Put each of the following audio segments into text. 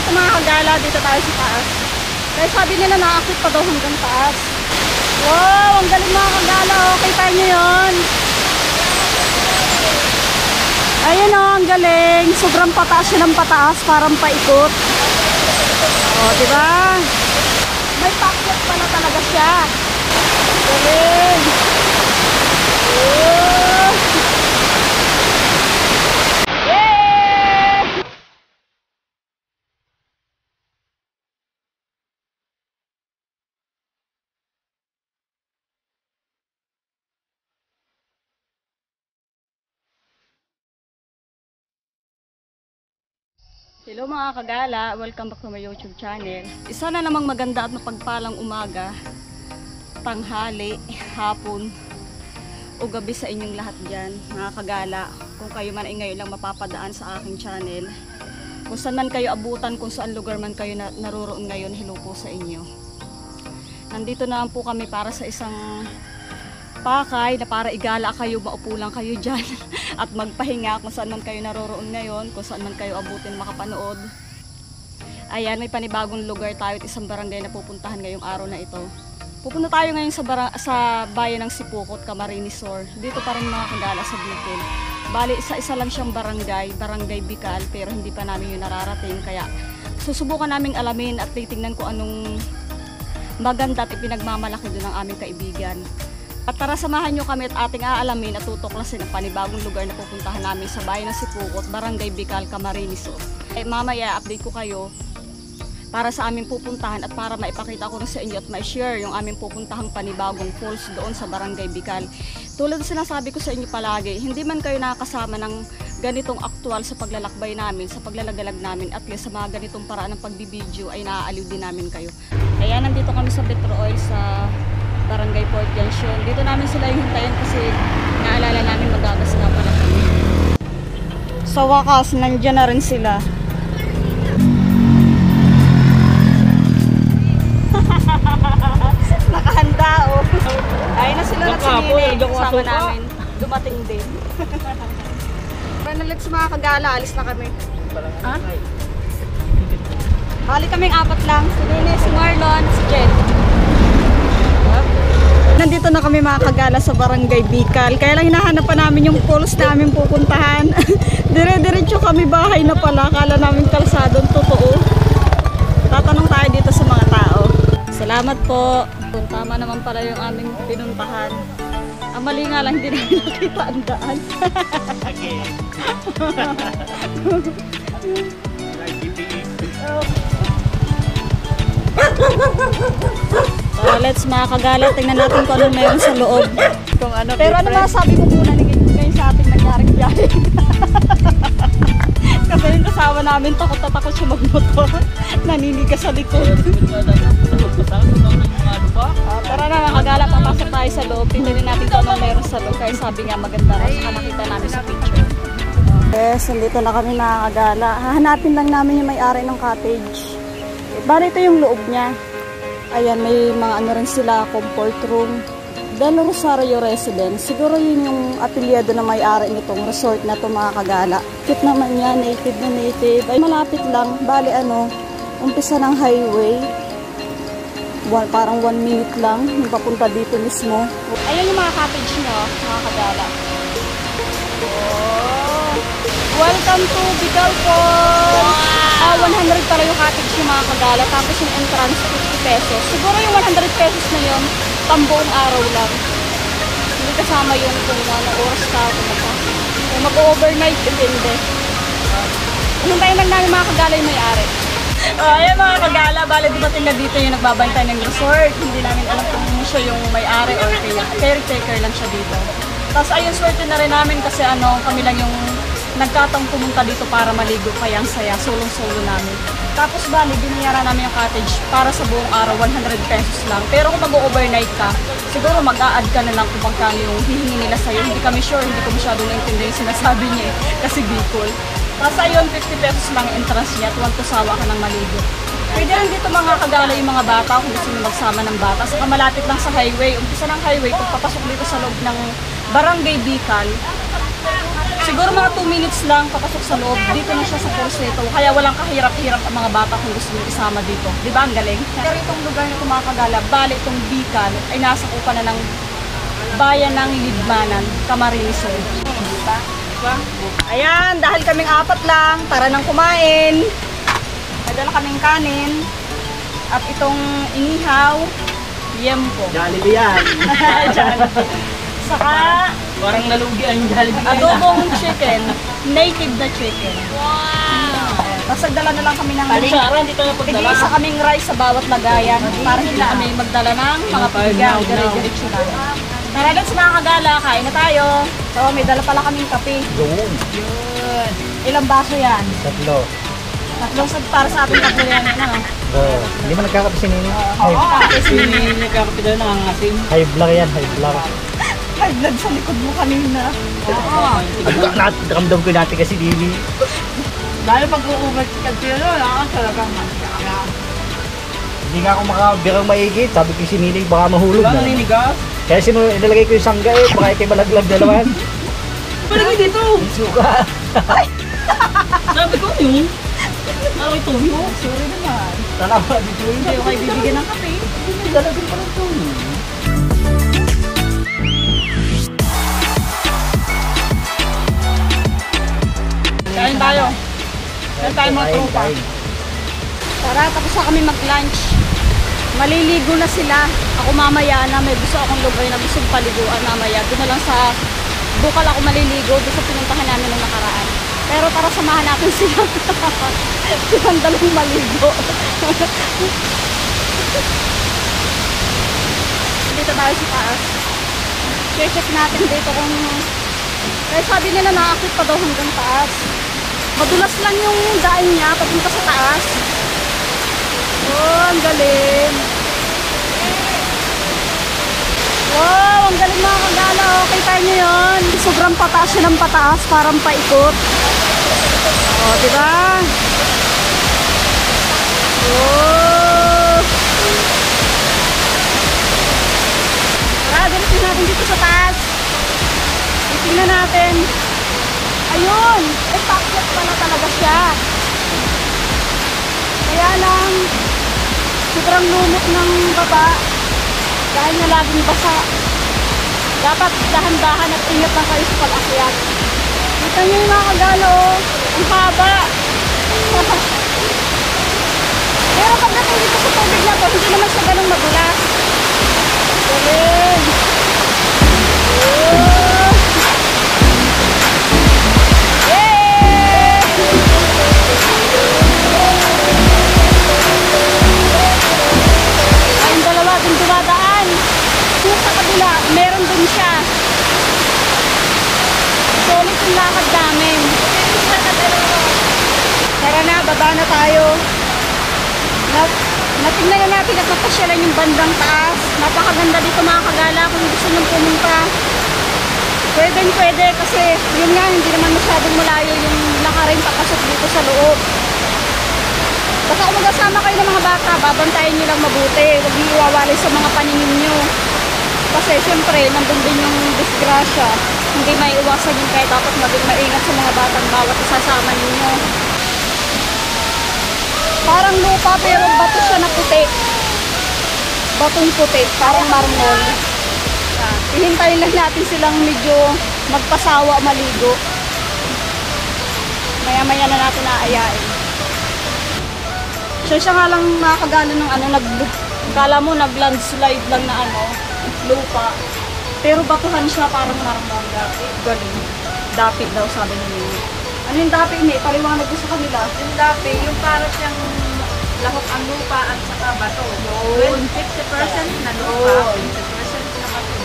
dito mga kagala, dito tayo sa taas. Kaya sabi nila nakakit pa daw hanggang taas. Wow, ang galing mga kagala. Okay tayo nyo yun. Ayun o, ang galing. Sobrang pataas siya ng pataas, parang paikot. O, diba? May packet pala talaga siya. Galing. Oh. Yeah! Hello mga kagala, welcome back to my YouTube channel. Isa na namang maganda at mapagpalang umaga, tanghali, hapon, o gabi sa inyong lahat dyan mga kagala. Kung kayo man ay ngayon lang mapapadaan sa aking channel, kung saan man kayo abutan, kung saan lugar man kayo naroroon ngayon, hello po sa inyo. Nandito na po kami para sa isang pakay na para igala kayo, maupo lang kayo dyan at magpahinga kung saan man kayo naroroon ngayon, kung saan man kayo abutin makapanood. Ayan, may panibagong lugar tayo at isang barangay na pupuntahan ngayong araw na ito. Pupunta tayo ngayon sa bayan ng Sipukot, Camarines Sur. Dito pa rin mga kagala sa Bicol. Bali, isa lang siyang barangay, Barangay Bicol, pero hindi pa namin yun nararating. Kaya susubukan naming alamin at titingnan ko anong maganda at ipinagmamalaki doon ng aming kaibigan. At tara, samahan nyo kami at ating aalamin at tutuklasin ang panibagong lugar na pupuntahan namin sa bayan ng Sipukot, Barangay Bicol, Camarines Sur. Mamaya update ko kayo para sa aming pupuntahan at para maipakita ko rin sa inyo at ma-share yung aming pupuntahang panibagong falls doon sa Barangay Bicol. Tulad ng sinasabi ko sa inyo palagi, hindi man kayo nakakasama ng ganitong aktual sa paglalakbay namin, sa paglalagalag namin, at least sa mga ganitong paraan ng pagbibideo ay naaaliw din namin kayo. Kaya nandito kami sa Petro Oil sa Barangay Port Junction. Dito namin sila yung hintayin kasi naalala namin magagas nga pala kami. Sa wakas, nandiyan na rin sila. Nakahanda oh. Ayun na sila nagsinili. Kasama namin. Dumating din. Let's mga kagala, alis na kami. Ha? Bali kaming apat lang. Si Nene, si Marlon, si Jen. Nandito na kami mga kagala sa Barangay Bicol. Kaya lang hinahanap pa namin yung falls namin pupuntahan. Dire-diretso kami, bahay na pala. Kala namin kalsadong totoo. Tatanong tayo dito sa mga tao. Salamat po. Tama naman pala yung aming pinuntahan. Ang mali nga lang, hindi namin nakita ang daan. Let's mga kagala, tingnan natin kung ano meron sa loob. Kung ano, pero ano masasabi mo muna ngayon sa ating nangyaring biyahe? Kasi yung kasama namin, takot na takot siya magmotor. Naninigas sa likod. Tara na mga kagala, papasok tayo sa loob. Tingnan natin kung ano meron sa loob. Kaya sabi nga maganda na, saka nakita namin sa picture. Yes, nandito na kami mga kagala. Hahanapin lang namin yung may-ari ng cottage. Bali ito yung loob niya. Ayan, may mga ano rin sila, comfort room. Del Rosario Residence. Siguro yun yung apelyado na may-ari nitong resort na ito mga kagala. Cute naman yan, native na native. Ay malapit lang, bali ano, umpisa ng highway. Parang 1 minute lang, yung papunta dito mismo. Ayan yung mga cottage nyo, mga kagala. Oh, welcome to Bicol Falls! 100 para yung cottage yung mga kagala, tapos yung entrance 50 pesos. Siguro yung 100 pesos na yun, pambuong araw lang. Hindi kasama yung kung anong oras ka, kung mag-overnight, depende. Hintayin lang namin mga kagala yung may-ari. Ayan mga kagala, bali dumating na dito yung nagbabantay ng resort. Hindi namin alam kung siya yung may-ari or caretaker lang siya dito. Tapos ayun, swerte na rin namin kasi kami lang yung nagkataong pumunta dito para maligo, kaya ang saya, solong-solo namin. Tapos bali, binayaran namin yung cottage para sa buong araw, 100 pesos lang. Pero kung mag-overnight ka, siguro mag-a-add ka na lang kung magkano yung hihingi nila sa'yo. Hindi kami sure, hindi ko masyado naintindihan yung sinasabi niya kasi Bicol. Tapos ayun, 50 pesos lang yung entrance niya, tuwang tusawa ka ng maligo. Pwede lang dito mga kagala yung mga bata kung gusto nyo magsama ng bata. Saka malapit lang sa highway, umpisa ng highway, kung papasok dito sa loob ng Barangay Bicol, Siguro mga 2 minutes lang papasok sa loob. Dito na siya sa Corseto. Kaya walang kahirap-hirap ang mga bata kung gusto nyo isama dito. Di ba ang galing? Pero itong lugar na mga kagala, bali itong Bicol ay nasa kupa na ng bayan ng Libmanan, Camarines Sur. Diba? Ayan, dahil kaming 4 lang, tara nang kumain. Nadala kaming kanin. At itong inihaw, yempo. Jollibee yan. Saka Parang nalugi ang Jollibee. adobong chicken, native na chicken. Wow! Tapos nagdala na lang kami ng Palingaran, dito na pagdala. tig-isa kaming rice sa bawat lagayan para hindi na kami magdala ng mga pigyan. Dire-diretso na. Tara, let's mga kagala, kain na tayo. So, may dala pala kaming kape. Yun. Yun. Ilang baso yan? 3. Tatlong para sa ating tatlo yan. Ano? Hindi mo nagkakape si Nini? Oo, kasi Nini nagkakape daw na ang asim. High blood yan, high blood. high blood sa likod mo kanina. Oo. Ramdam ko natin kasi Nini. Lalo pag uubat ka sila, talagang masyara. Hindi nga ako makabirang maigit. Sabi ko si Nini baka mahulog na. Naninigas? Kaya inilagay ko yung sangga eh. Baka ikaw malaglag na naman. Palagay dito! Suka. Sabi ko yun. Ano ito yun? Sorry naman. Salamat dito. Hindi ko kayo bibigyan ng kape. Lalagyan pa ng tuyo. Kain tayo. Kain tayo mga tropa. Tara, tapos na kami mag-lunch. Maliligo na sila. Ako mamaya na may gusto akong lugar na gusto paliguan mamaya. Doon na lang sa Bukal ako maliligo doon sa pinuntahan namin nung nakaraan. Pero tara samahan natin sila. Silang dalawang maligo. Dito tayo sa taas. Check natin dito kung... Kaya sabi nila nakakit pa daw hanggang taas. Madulas lang yung daan niya papunta sa taas. Oh, ang galing. Wow, ang galing mga kagala. Okay tayo nyo yun. Sobrang pataas siya ng pataas. Parang paikot. Oh, diba? Oh. Tara, dalitin natin dito sa taas. Tingnan natin. Ayun. Eh, pakyat pala talaga siya. Kaya lang, sobrang lumot ng baba. Dahil na laging basa. Dapat dahan-dahan at ingat lang kayo sa pag-akyat. Kita nyo yung mga kagala, oh. Ang haba. Pero pagdating dito sa tubig na to, hindi naman siya ganun madulas. Galing. Oh. Yay! Ang dalawa dun dumadaan. Yung sa kabila, meron din siya. Solid yung lakad namin. Tara na, baba na tayo. Natingnan na natin at napasyalan yung bandang taas. Napakaganda dito mga kagala kung gusto nyo pumunta. Pwede kasi yun nga, hindi naman masyadong malayo yung lakarin papasok dito sa loob. Basta kung magkasama kayo ng mga bata, babantayan nyo lang mabuti. Huwag nyo iwawalay sa mga paningin nyo. Kasi syempre, nandun din yung disgrasya. Hindi may iwasan yun kaya dapat maging maingat sa mga batang bawat isasama ninyo. Parang lupa pero bato siya na puti. Batong puti, parang marmol. Ihintayin lang natin silang medyo magpasawa maligo. Maya-maya na natin aayain. Siya nga lang nakakagala ng ano, kala mo nag-landslide lang na ano, lupa. Pero batuhan siya parang marmol. Galing. Dapit daw sabi nila. Ano yung dapit niya? Paliwanag ko sa kanila. Yung dati, yung para siyang lahok ang lupa at saka bato. Yun. 50% na lupa, 50% na bato.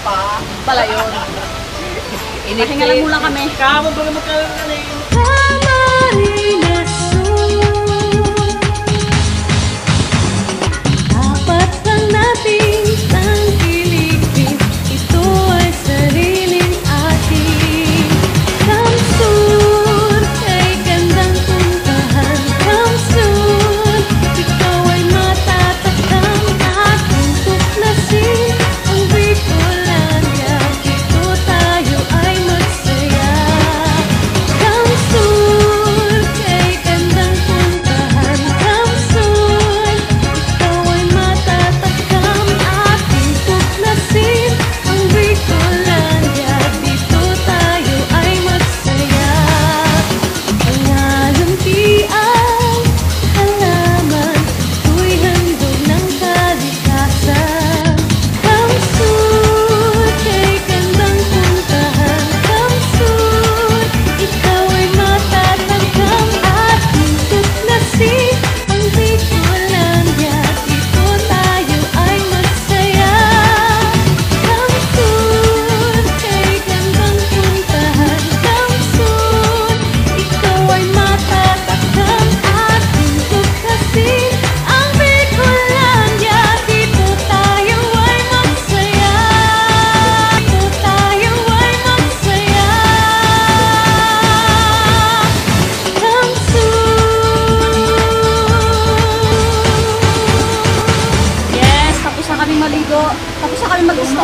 Para Pala yun. Pahinga lang muna kami. Kamo ba magkaroon ka na Dapat lang nating tangkilikin, ito ay sariling atin. Kamsur ay gandang puntahan. Kamsur, ikaw ay matatakam ating tuklasin. Ang Bicolania, dito tayo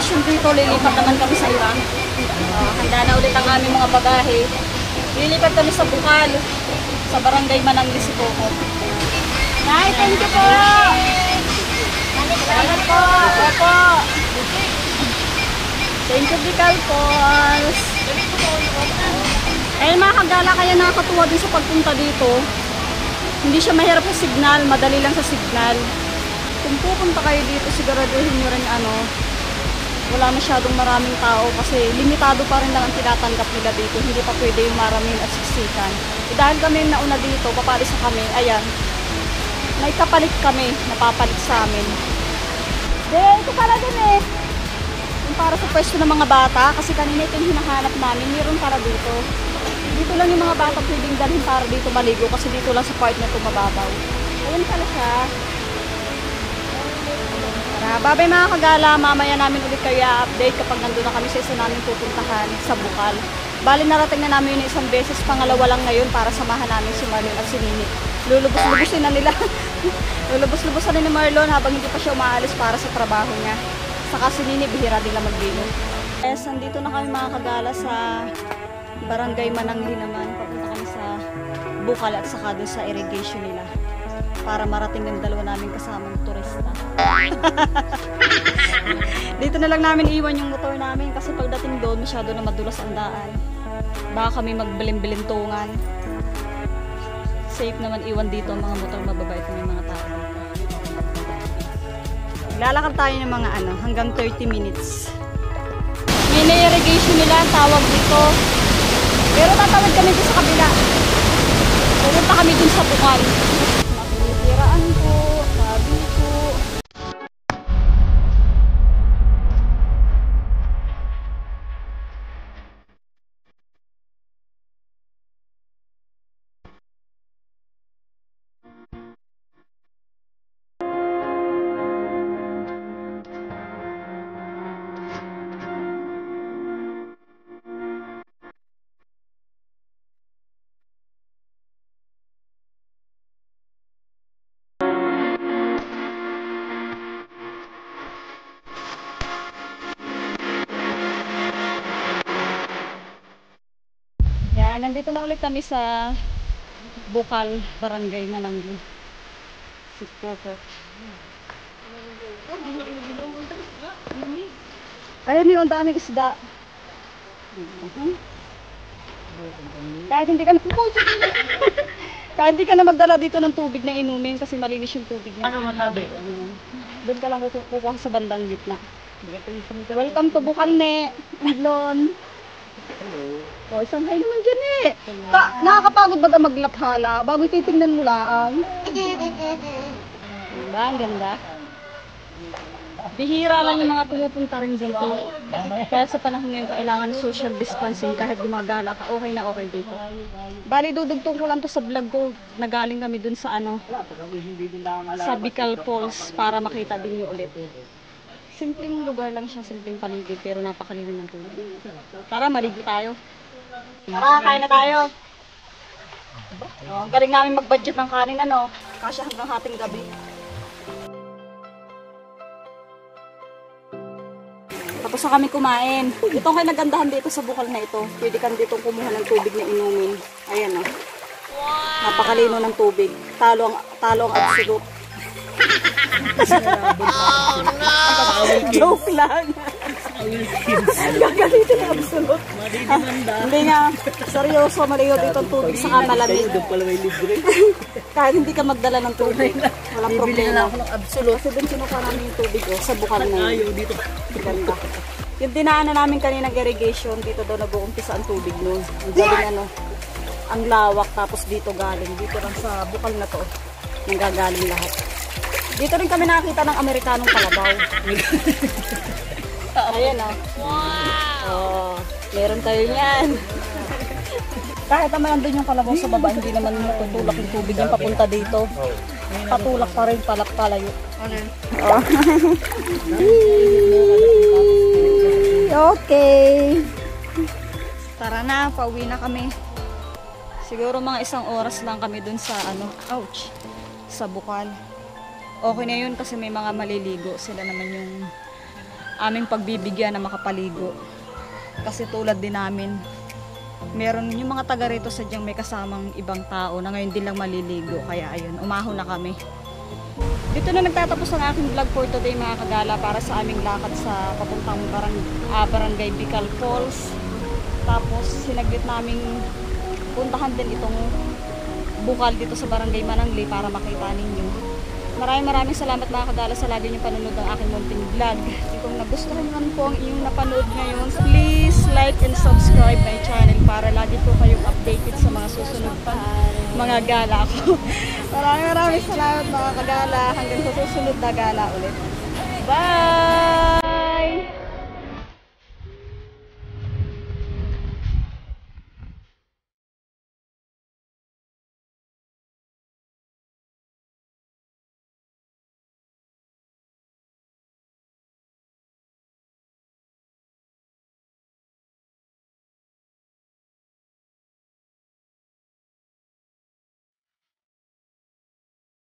bakasyon dito, lilipat naman kami sa iba. Handa na ulit ang aming mga bagahe. Lilipat kami sa Bukal, sa Barangay Manangli, Coco. Nay, thank you po! Salamat po! Opo! Thank you, Bicol Falls! Eh, mga kagala, kaya nakakatuwa din sa pagpunta dito. Hindi siya mahirap sa signal, madali lang sa signal. Kung pupunta kayo dito, siguraduhin nyo rin wala masyadong maraming tao kasi limitado pa rin lang ang tinatanggap nila dito. Hindi pa pwede yung maraming at siksikan. Dahil kami nauna dito, papalis na kami, ayan, may kapalit kami, napapalit sa amin. Ito pala din eh. Yung para sa pwesto ng mga bata, kasi kanina ito yung hinahanap namin, meron para dito. Dito lang yung mga bata pwedeng dalhin para dito maligo kasi dito lang sa part na ito mababaw. Ayan pala siya. Babay mga kagala, mamaya namin ulit kayo i-update kapag nandun na kami sa isa namin pupuntahan sa Bukal. Bali narating na namin yun isang beses, pangalawa lang ngayon para samahan namin si Marlon at si Nini. Lulubos-lubusin na nila. Lulubos-lubusan na ni Marlon habang hindi pa siya umaalis para sa trabaho niya. Saka si Nini, bihira din lang magbino. Yes, nandito na kami mga kagala sa Barangay Manangli naman. Papunta kami sa Bukal at saka doon sa irrigation nila. Para marating ng dalawa namin kasamang turista. Dito na lang namin iwan yung motor namin kasi pagdating doon masyado na madulas ang daan. Baka kami magbilim-bilintungan. Safe naman iwan dito ang mga motor, mababait ng mga tao dito. Lalakad tayo ng mga hanggang 30 minutes. Mini irrigation nila ang tawag dito. Pero tatawid kami dito sa kabila. Pupunta kami dun sa Bukal. Makinisiraan po, sabi po. Nandito na ulit kami sa Bukal, Barangay Manangli. Ayan yung daming isda. Kahit hindi ka na kahit hindi ka na magdala dito ng tubig na inumin kasi malinis yung tubig niya. Ano manabi? Doon ka lang kukuha sa bandang gitna. Welcome to Bukal, ne. Lon. Hello. O, isang hay naman dyan eh. Nakakapagod ba maglaphala? Bago titignan mo lang. Diba? Ang ganda. Bihira lang yung mga pumupunta rin dito. Kaya sa panahon ngayon, kailangan social distancing kahit gumagala ka. Okay na okay dito. Bali, dudugtong ko lang to sa vlog ko. Nagaling kami dun sa sa Bicol Falls para makita din nyo ulit. Simpleng lugar lang siya, simpleng paligid, pero napakalinis ng tubig. Tara, maligo tayo. Tara, kain na tayo. Ang galing namin mag-budget ng kanin, kasi hanggang hating gabi. Tapos na kami kumain. Itong kay nagandahan dito sa Bukal na ito. Pwede kang dito kumuha ng tubig na inumin. Ayan Napakalino ng tubig. Talo ang absolute. Oh no! Joke lang. Gagalitin ang absolute. Hindi nga. Seryoso, maligo dito ang tubig sa malamig. Kahit hindi ka magdala ng tubig. Walang problema. Absolute. Kasi din kinukuha namin yung tubig sa Bukal na yun. Ganda. Yung dinaanan namin kanina irrigation, dito daw nag-uumpisa ang tubig nun. Ang galing ang lawak, tapos dito galing. Dito lang sa Bukal na to. Nanggagaling lahat. Dito rin kami nakakita ng Amerikanong kalabaw. Ayan Wow! Meron tayo niyan. Kahit naman nandun yung kalabaw sa baba, hindi naman tutulak yung tubig yung papunta dito. Patulak pa rin palayo. Okay. Tara na, pauwi na kami. Siguro mga 1 oras lang kami dun sa sa Bukal. Okay na yun kasi may mga maliligo. Sila naman yung aming pagbibigyan na makapaligo. Kasi tulad din namin, meron yung mga taga rito sadyang may kasamang ibang tao na ngayon din lang maliligo. Kaya ayun, umahon na kami. Dito na nagtatapos ang aking vlog for today mga kagala, para sa aming lakad sa papuntang barangay Bicol Falls. Tapos sinaglit naming puntahan din itong bukal dito sa barangay Manangli para makita ninyo. Maraming salamat mga kagala sa lagi niyong panonood ng aking munting vlog. Kung nagustuhan naman po ang inyong napanood ngayon, please like and subscribe my channel para lagi po kayong updated sa mga susunod pa mga gala ko. Maraming salamat mga kagala. Hanggang sa susunod na gala ulit. Bye!